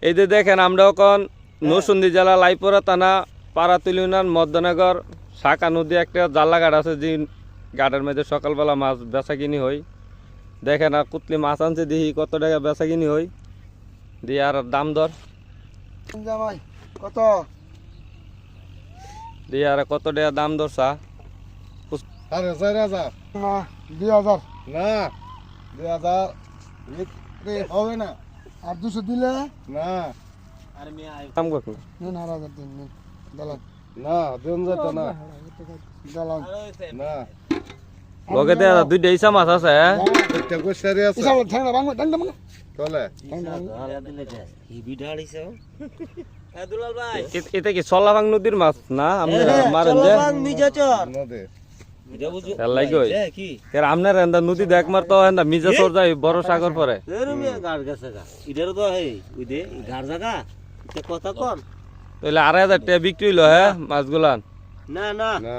এই যে দেখেন আমরা এখন নরসিংদী জেলা লাইপুরা থানা পাড়াতুলি ইউনিয়ন মধ্যনগর শাখা নদী একটা জাল্লা ঘাট আছে যে ঘাটের মধ্যে সকালবেলা মাছ বেচা কিনি হই। দেখেন আর কুতলি মাছ আনছে দেখি কত টাকা বেচা কিনি হই দিয়ে আর দাম দর জামাই কত দিয়ে আর কত টাকা দাম দর চা আরে 4000 না 2000 না 2000 বিক্রি হবে না আর 200 দিলে না দাম কত নেন 8000 দিন নেন দালাল না দেন যেত না দালাল না লগে দে দুইটা ইসা মাছ আছে হ্যাঁ? একটা গোসারি আছে ইসাব ঠান্ডা ভাঙো ঠান্ডা ভাঙো চলে এটা কি সলাভাং নদীর মাছ না আমরা মারেন যে নদী আপনার এন্দা নদী দেখ মার তো এন্দা মিজা চর যায় বড় সাগর পরে কথা কন তাহলে 2,500 টাকা বিক্রি হইলো হ্যাঁ মাছগুলান না না না